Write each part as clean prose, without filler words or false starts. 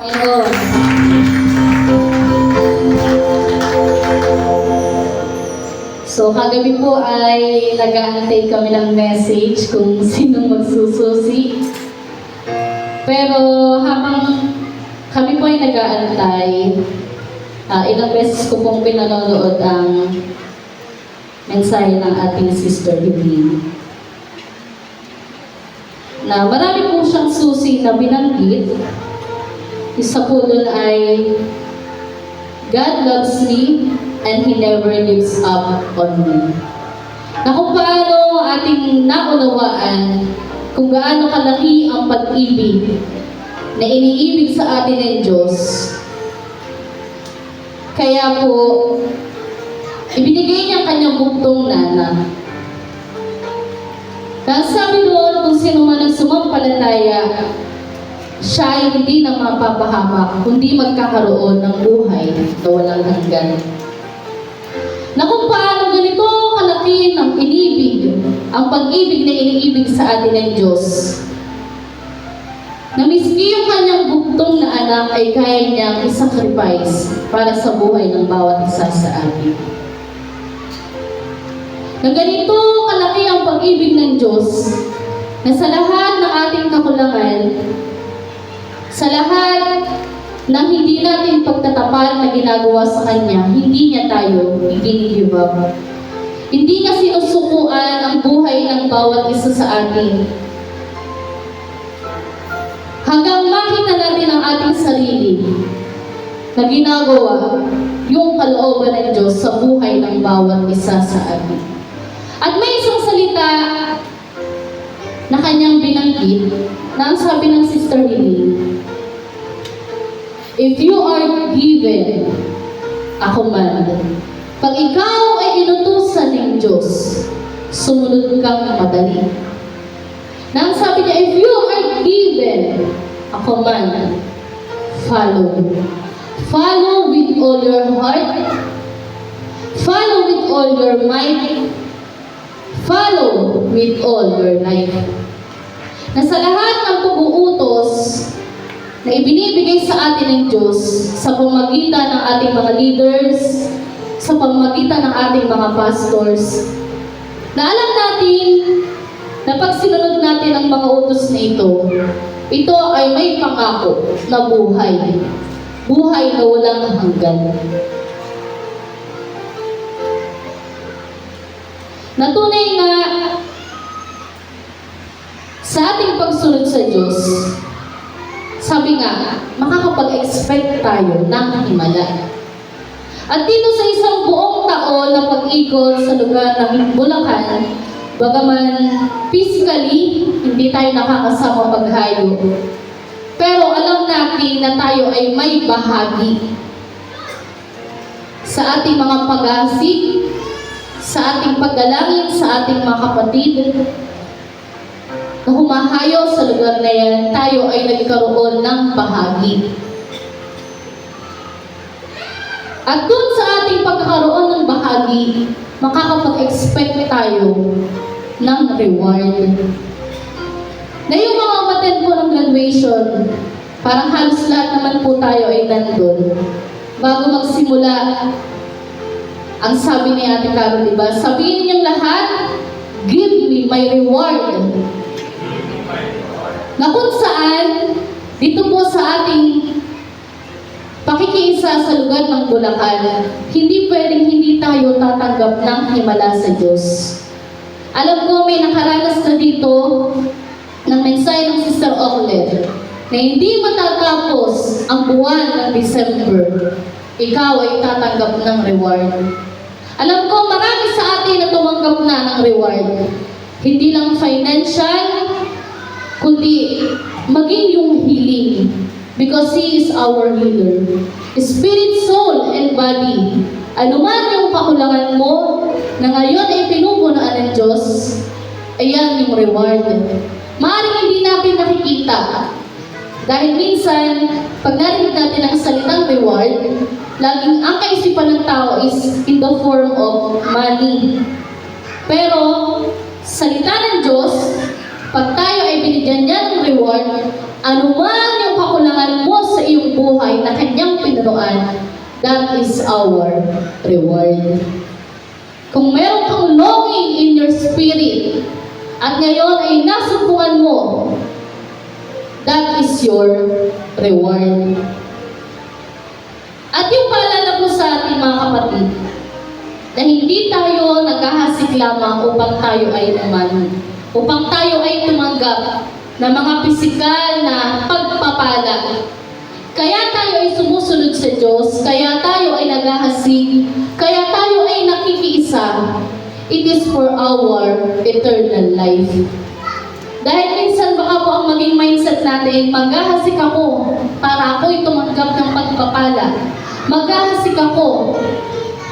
Ayun. So, kagabi po ay nag-aantay kami ng message kung sinong magsususi. Pero habang kami po ay nag-aantay, ilang beses ko pong pinanonood ang mensahe ng ating Sister Evelyn. Na marami po siyang susi na binanggit. Isa po dun ay, God loves me and He never gives up on me. Na kung paano ating naunawaan kung gaano kalaki ang pag-ibig na iniibig sa atin ng Diyos. Kaya po, ibinigay niya ang kanyang buktong nana. Dahil sabi doon, kung sino man ang sumampalataya, siya ay hindi na mapapahamak, kundi magkakaroon ng buhay na walang hanggan. Na kung paano ganito kalaki ng inibig, ang pag-ibig na iniibig sa atin ng Diyos, na miski yung kanyang buktong na anak ay kaya niyang isacrifice para sa buhay ng bawat isa sa atin. Na ganito kalaki ang pag-ibig ng Diyos, na sa lahat ng ating kakulangan, sa lahat ng hindi natin pagtatapat na ginagawa sa Kanya, hindi niya tayo i-give up. Hindi niya sinusukuan ang buhay ng bawat isa sa atin. Hanggang makita natin ang ating sarili na ginagawa yung kalooban ng Diyos sa buhay ng bawat isa sa atin. At may isang salita na kanyang binanggit na ang sabi ng Sister Evelyn, if you are given a command, pag ikaw ay inutusan ng Diyos, sumunod kang madali. Na ang sabi niya, if you are given a command, follow. Follow with all your heart. Follow with all your might. Follow with all your life. Na sa lahat ng pag-uutos na ibinibigay sa atin ng Diyos sa pamamagitan ng ating mga leaders, sa pamamagitan ng ating mga pastors, na alam natin na pag sinunod natin ang mga utos na ito ay may pangako na buhay. Buhay na walang hanggan. Natunay nga sa ating pagsunod sa Diyos, sabi nga, makakapag-expect tayo ng himala. At dito sa isang buong taon na pag-ikot sa lugar ng Bulacan, bagaman physically, hindi tayo nakakasama paghayo, pero alam natin na tayo ay may bahagi sa ating mga pag-aasik, sa ating pagdalangin, sa ating mga kapatid, na humahayo sa lugar na yan, tayo ay nagkaroon ng bahagi. At dun sa ating pagkakaroon ng bahagi, makakapag-expect tayo ng reward. Na yung mga umattend po ng graduation, parang halos lahat naman po tayo ay nandun. Bago magsimula, ang sabi ni Ate Carol, diba? Sabihin niyong lahat, give me my reward. Na kung saan, dito po sa ating pakikiisa sa lugar ng Bulacan, hindi pwedeng hindi tayo tatanggap ng himala sa Diyos. Alam ko may nakaranas na dito ng mensahe ng Sister Ockler na hindi matatapos ang buwan ng December, ikaw ay tatanggap ng reward. Alam ko marami sa atin na tumanggap na ng reward. Hindi lang financial, kundi maging yung healing. Because He is our healer. Spirit, soul, and body. Ano man yung kakulangan mo na ngayon ay pinupunaan ng Diyos, ayan yung reward. Maaaring hindi natin nakikita. Dahil minsan, pag narinig natin ang salitang reward, laging ang kaisipan ng tao is in the form of money. Pero, salita ng Diyos, pag tayo ay binigyan niya ng reward, anuman yung kakulangan mo sa iyong buhay na kanyang pinunuan, that is our reward. Kung meron kang longing in your spirit, at ngayon ay nasumpungan mo, that is your reward. At yung paalala ko sa ating mga kapatid, na hindi tayo naghahasik lamang upang tayo ay upang tayo ay tumanggap ng mga pisikal na pagpapala. Kaya tayo ay sumusunod sa Diyos, kaya tayo ay naghahasik, kaya tayo ay nakikiisa. It is for our eternal life. Dahil minsan baka po ang maging mindset natin, maghahasik ako para ako'y tumanggap ng pagpapala. Maghahasik ako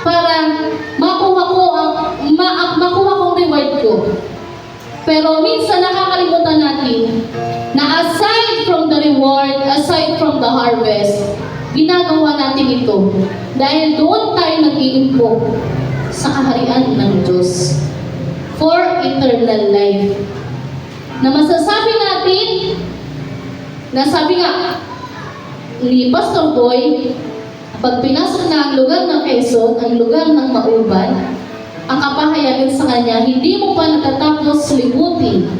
para makuha kong reward ko. Pero minsan nakakalimutan natin na aside from the reward, aside from the harvest, ginagawa natin ito dahil doon tayo nag-iimpok sa kaharian ng Diyos for eternal life. Na masasabi natin, na sabi nga ni Pastor Boy, pag pinasok na ang lugar ng Quezon, ang lugar ng Mauban, ang kapahayagan sa kanya, hindi mo pa natatapos libutin.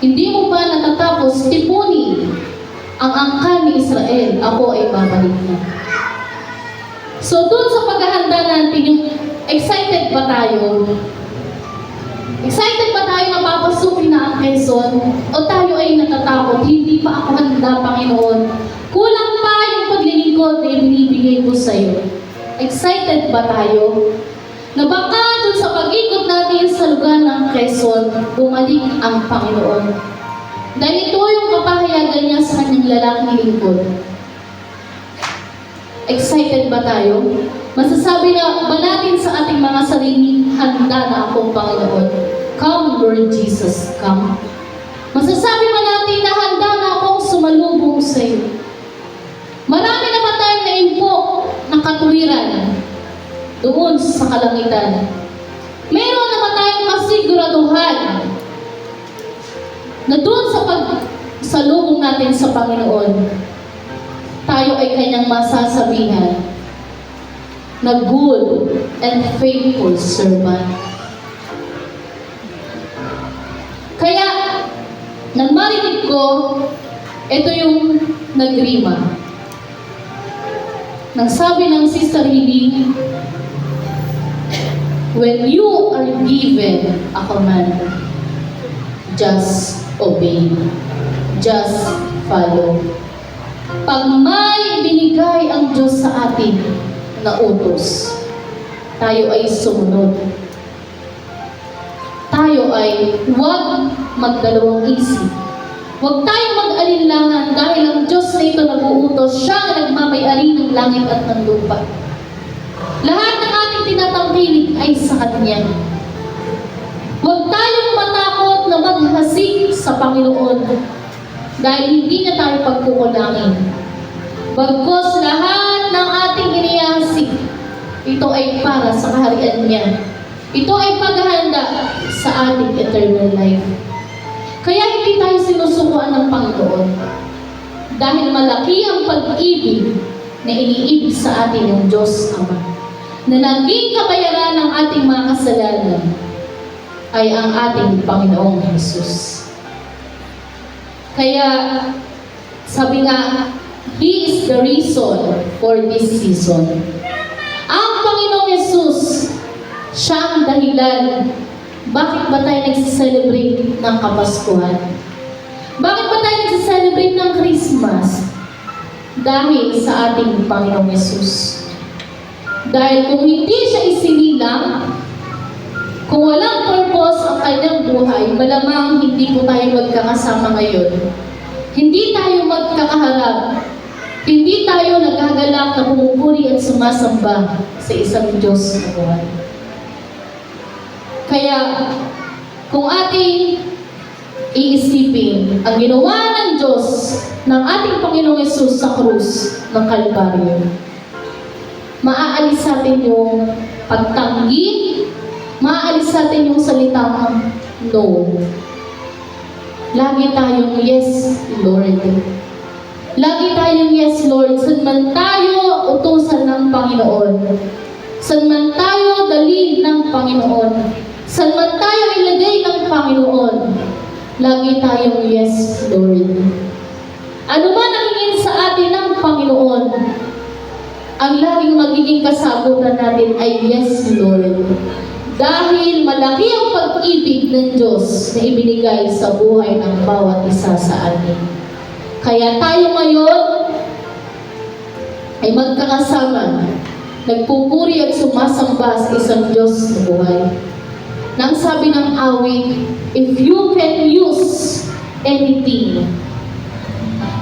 Hindi mo pa natatapos tipunin ang angkan ni Israel, ako ay babalik na. So doon sa paghahanda natin, yung excited ba tayo? Excited ba tayo na papasukin na ang Quezon? O tayo ay natatakot, hindi pa ako handa, Panginoon? Kulang pa yung paglilingkod na ibinibigay ko sa iyo. Excited ba tayo? Na baka doon sa pag-ikot natin sa lugar ng Quezon, bumalik ang Panginoon. Dahil ito yung kapahayagan niya sa kanyang lalaking lingkod. Excited ba tayo? Masasabi na ba natin sa ating mga sarili, handa na akong Panginoon? Come, Lord Jesus, come. Masasabi ba natin na handa na akong sumalubong sa iyo? Marami na ba tayong naimpok ng katuwiran doon sa kalangitan? Meron na ba tayong kasiguraduhan na doon sa pagsalubong natin sa Panginoon, tayo ay kanyang masasabihan na good and faithful servant. Kaya, nang marinig ko, ito yung nagrima. Nang sabi ng Sister Hiling, when you are given a command, just obey. Just follow. Pag may binigay ang Diyos sa atin na utos, tayo ay sumunod. Tayo ay huwag magdalawang isip. Huwag tayong mag-alinlangan dahil ang Diyos na ito nag-uutos, siya ang nagmamay-ari ng langit at ng lupa. Lahat ng ating tinatangkilik ay sa Kanya. Huwag tayong matakot na maghasik sa Panginoon dahil hindi niya tayo pagkukulangin. Bagkus lahat ng ating inihasik, ito ay para sa kaharian niya. Ito ay paghahanda sa ating eternal life. Kaya hindi tayo sinusukuan ng Panginoon dahil malaki ang pag-ibig na iniibig sa atin ng Diyos Ama, na naging kabayaran ng ating mga kasalanan ay ang ating Panginoong Jesus. Kaya sabi nga, He is the reason for this season. Ang Panginoong Jesus, siya ang dahilan. Bakit ba tayo nagsiselebrate ng Kapaskuhan? Bakit ba tayo nagsiselebrate ng Christmas? Dahil sa ating Panginoong Yesus. Dahil kung hindi siya isinilang, kung walang purpose ang kanyang buhay, malamang hindi po tayo magkakasama ngayon. Hindi tayo magkakaharap. Hindi tayo nagagalak na pumupuri at sumasamba sa isang Diyos na buhay. Kaya, kung ating iisipin ang ginawa ng Diyos ng ating Panginoong Yesus sa krus ng Kalbaryo, maaalis sa atin yung pagtanggi, maaalis sa atin yung salitang no. Lagi tayong yes, Lord. Lagi tayong yes, Lord. Saan man tayo, utusan ng Panginoon. Saan man tayo, dalhin ng Panginoon. Saan man tayo, ilagay ng Panginoon. Lagi tayong yes, Lord. Ano man ang hingin sa atin ng Panginoon, ang laging magiging kasagutan natin ay yes, Lord. Dahil malaki ang pag-ibig ng Diyos na ibinigay sa buhay ng bawat isa sa atin. Kaya tayo ngayon ay magkakasama, nagpupuri at sumasamba sa isang Diyos na buhay. Nang sabi ng awit, if you can use anything,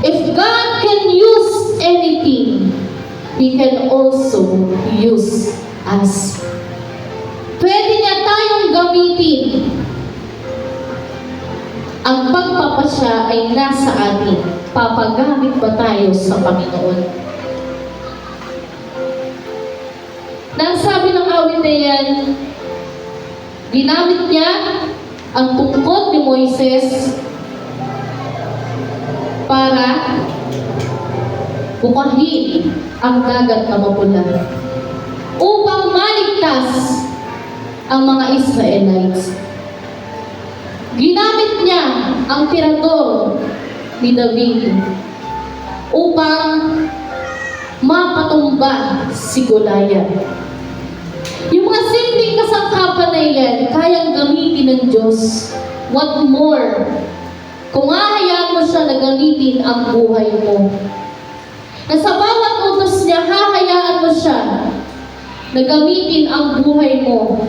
if God can use anything, He can also use us. Pwede niya tayong gamitin. Ang pagpapasya ay nasa atin. Papagamit ba tayo sa Panginoon? Nang sabi ng awit na yan, ginamit niya ang tungkod ni Moises para bukahin ang dagat na mapula upang maligtas ang mga Israelites. Ginamit niya ang tirador ni David upang mapatumba si Goliath. Yung mga simpleng kasangkapan na yan, kayang gamitin ng Diyos. What more? Kung hahayaan mo siya na gamitin ang buhay mo. Na sa bawat utos niya, hahayaan mo siya na gamitin ang buhay mo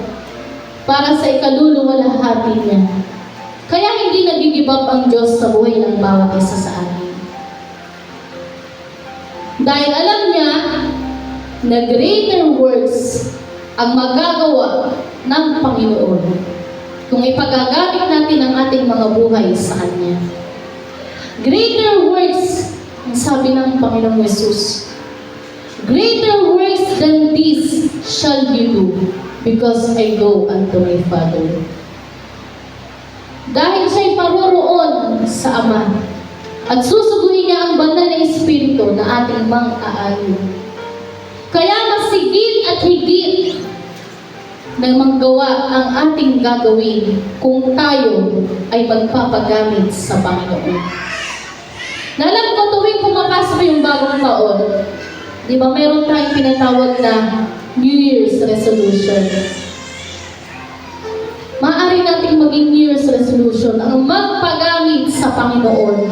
para sa ikaluluwalhati niya. Kaya hindi nag-give up ang Diyos sa buhay ng bawat isa sa atin. Dahil alam niya na greater works ang magagawa ng Panginoon kung ipagagamit natin ang ating mga buhay sa Kanya. Greater works, ang sabi ng Panginoong Yesus, greater works than this shall you do, because I go unto my Father. Dahil siya'y paroroon sa Ama, at susuguhin niya ang banal na Espiritu na ating mang-aalay. Kaya masigit at higit na manggawa ang ating gagawin kung tayo ay magpapagamit sa Panginoon. Nalam ko tuwing pumapasok yung bagong taon, di ba mayroon tayong pinatawag na New Year's Resolution. Maaari nating maging New Year's Resolution ang magpagamit sa Panginoon.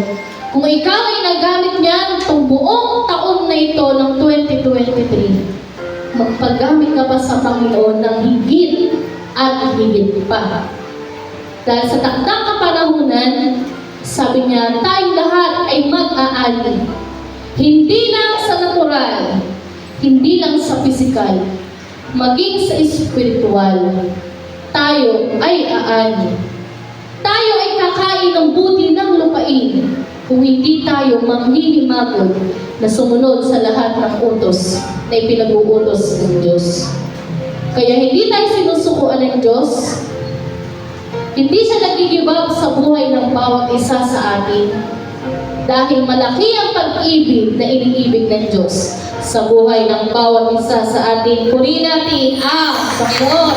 Kung ikaw ay nagamit niyan itong buong taon na ito ng 2023, magpagamit ka pa sa Panginoon ng higit at higit pa. Dahil sa takdang kapanahunan, sabi niya, tayong lahat ay mag-aani. Hindi lang sa natural, hindi lang sa pisikal, maging sa espiritual, tayo ay aani. Tayo ay kakain ng buti ng lupain kung hindi tayo manghihimagod na sumunod sa lahat ng utos na ipinag-uutos ng Diyos. Kaya hindi tayo sinusukuan ng Diyos. Hindi siya nag-give up sa buhay ng bawat isa sa atin. Dahil malaki ang pag-ibig na iniibig ng Diyos sa buhay ng bawat isa sa atin. Purihin natin ang Panginoon.